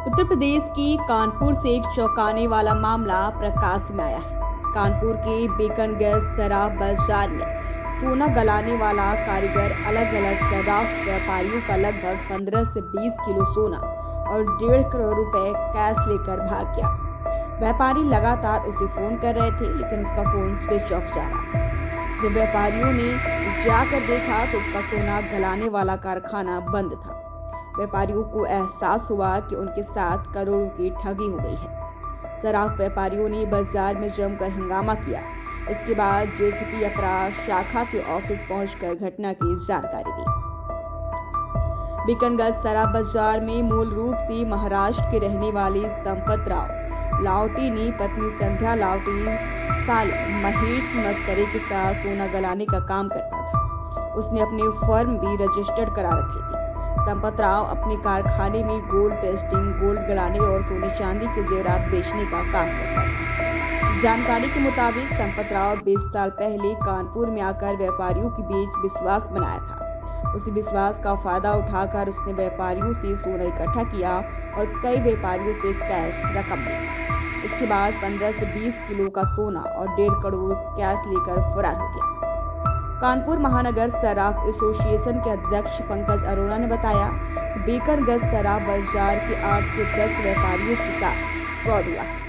उत्तर प्रदेश की कानपुर से एक चौंकाने वाला मामला प्रकाश में आया है। कानपुर के बीकनगंज शराब बाजार में सोना गलाने वाला कारीगर अलग अलग शराब व्यापारियों का लगभग 15 से 20 किलो सोना और 1.5 करोड़ रुपए कैश लेकर भाग गया। व्यापारी लगातार उसे फोन कर रहे थे, लेकिन उसका फोन स्विच ऑफ जा रहा था। जब व्यापारियों ने जाकर देखा तो उसका सोना गलाने वाला कारखाना बंद था। व्यापारियों को एहसास हुआ कि उनके साथ करोड़ों की ठगी हो गई है। शराब व्यापारियों ने बाजार में जमकर हंगामा किया। इसके बाद जेसीपी अपराध शाखा के ऑफिस पहुंचकर घटना की जानकारी दी। बीकनगंज शराब बाजार में मूल रूप से महाराष्ट्र के रहने वाले संपत राव लावटी ने पत्नी संध्या लावटी साले महेश मस्करे के साथ सोना गलाने का काम करता था। उसने अपनी फर्म भी रजिस्टर्ड करा रखी थी। संपत राव अपने कारखाने में गोल्ड टेस्टिंग, गोल्ड गलाने और सोने चांदी के जेवरात बेचने का काम करता था। जानकारी के मुताबिक संपत राव 20 साल पहले कानपुर में आकर व्यापारियों के बीच विश्वास बनाया था। उसी विश्वास का फायदा उठाकर उसने व्यापारियों से सोना इकट्ठा किया और कई व्यापारियों से कैश रकम ली। इसके बाद 15 से 20 किलो का सोना और 1.5 करोड़ कैश लेकर फरार हो गया। कानपुर महानगर शराब एसोसिएशन के अध्यक्ष पंकज अरोड़ा ने बताया कि बीकनगंज शराब बाजार के 8 से 10 व्यापारियों के साथ फ्रॉड हुआ है।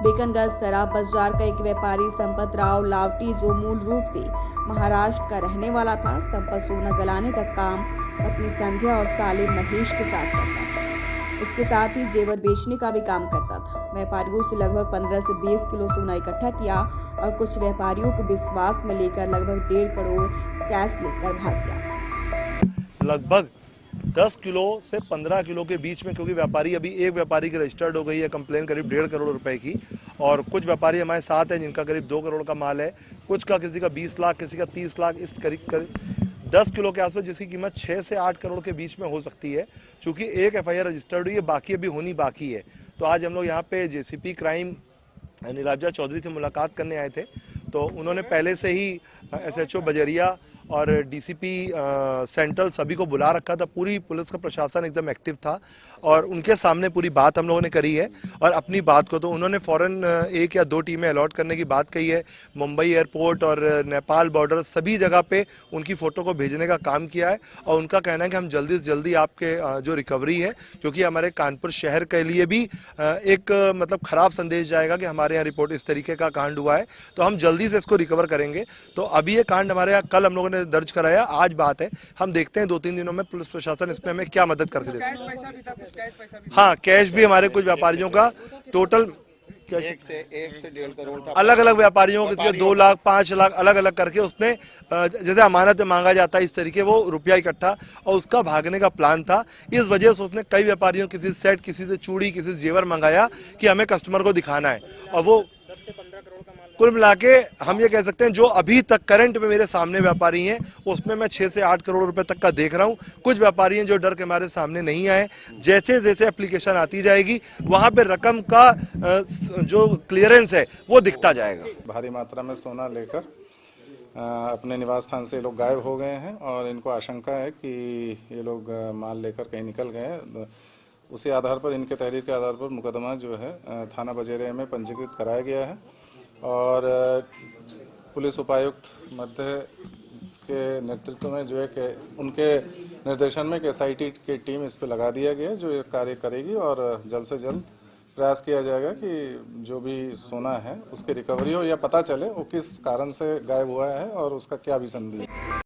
बीकनगंज शराब बाजार का एक व्यापारी संपत राव लावटी, जो मूल रूप से महाराष्ट्र का रहने वाला था, संपत सोना गलाने का काम पत्नी संध्या और साले महेश के साथ करता था। इसके साथ ही जेवर बेचने का भी काम करता था। व्यापारियों से लगभग 15 से 20 किलो सोना इकट्ठा किया और कुछ व्यापारियों को विश्वास में लेकर लगभग 1.5 करोड़ कैश लेकर भाग गया। लगभग 10 किलो से 15 किलो के बीच में, क्योंकि व्यापारी अभी एक व्यापारी की रजिस्टर्ड हो गई है कंप्लेन करीब 1.5 करोड़ रुपए की, और कुछ व्यापारी हमारे साथ हैं जिनका करीब 2 करोड़ का माल है। कुछ का किसी का 20 लाख, किसी का 30 लाख, इस करीब 10 किलो के आसपास, जिसकी कीमत 6 से 8 करोड़ के बीच में हो सकती है। चूंकि एक एफआईआर रजिस्टर्ड हुई है, बाकी अभी होनी बाकी है। तो आज हम लोग यहाँ पे जेसीपी क्राइम नीलाब्जा चौधरी से मुलाकात करने आए थे। तो उन्होंने पहले से ही एसएचओ बजरिया और डीसीपी सेंट्रल सभी को बुला रखा था। पूरी पुलिस का प्रशासन एकदम एक्टिव था और उनके सामने पूरी बात हम लोगों ने करी है। और अपनी बात को तो उन्होंने फौरन 1 या 2 टीमें अलॉट करने की बात कही है। मुंबई एयरपोर्ट और नेपाल बॉर्डर सभी जगह पे उनकी फ़ोटो को भेजने का काम किया है। और उनका कहना है कि हम जल्दी से जल्दी आपके जो रिकवरी है, क्योंकि हमारे कानपुर शहर के लिए भी एक मतलब ख़राब संदेश जाएगा कि हमारे यहाँ रिपोर्ट इस तरीके का कांड हुआ है, तो हम जल्दी से इसको रिकवर करेंगे। तो अभी ये कांड हमारे यहाँ कल हम लोगों ने दर्ज कराया, आज बात है। हम देखते हैं 2-3 दिनों में पुलिस प्रशासन इसमें हमें क्या मदद करके देता है। हाँ, कैश भी हमारे कुछ व्यापारियों का टोटल 1 से 1.5 करोड़ था। अलग अलग व्यापारियों के 2 लाख 5 लाख अलग अलग करके उसने जैसे अमानत में मांगा जाता है इस तरीके वो रुपया इकट्ठा, और उसका भागने का प्लान था। इस वजह से उसने कई व्यापारियों, किसी से सेट, किसी से चूड़ी, किसी से जेवर मंगाया कि हमें कस्टमर को दिखाना है। और वो कुल मिला के हम ये कह सकते हैं जो अभी तक करंट में मेरे सामने व्यापारी हैं उसमें मैं 6 से 8 करोड़ रुपए तक का देख रहा हूं। कुछ व्यापारी हैं जो डर के हमारे सामने नहीं आए। जैसे जैसे एप्लीकेशन आती जाएगी वहां पे रकम का जो क्लियरेंस है वो दिखता जाएगा। भारी मात्रा में सोना लेकर अपने निवास स्थान से लोग गायब हो गए हैं और इनको आशंका है कि ये लोग माल लेकर कहीं निकल गए हैं। उसी आधार पर, इनके तहरीर के आधार पर मुकदमा जो है थाना बजेरिया में पंजीकृत कराया गया है। और पुलिस उपायुक्त मध्य के नेतृत्व में जो है कि उनके निर्देशन में एक एसआईटी की टीम इस पर लगा दिया गया है, जो ये कार्य करेगी। और जल्द से जल्द प्रयास किया जाएगा कि जो भी सोना है उसकी रिकवरी हो या पता चले वो किस कारण से गायब हुआ है और उसका क्या भी संदेश है।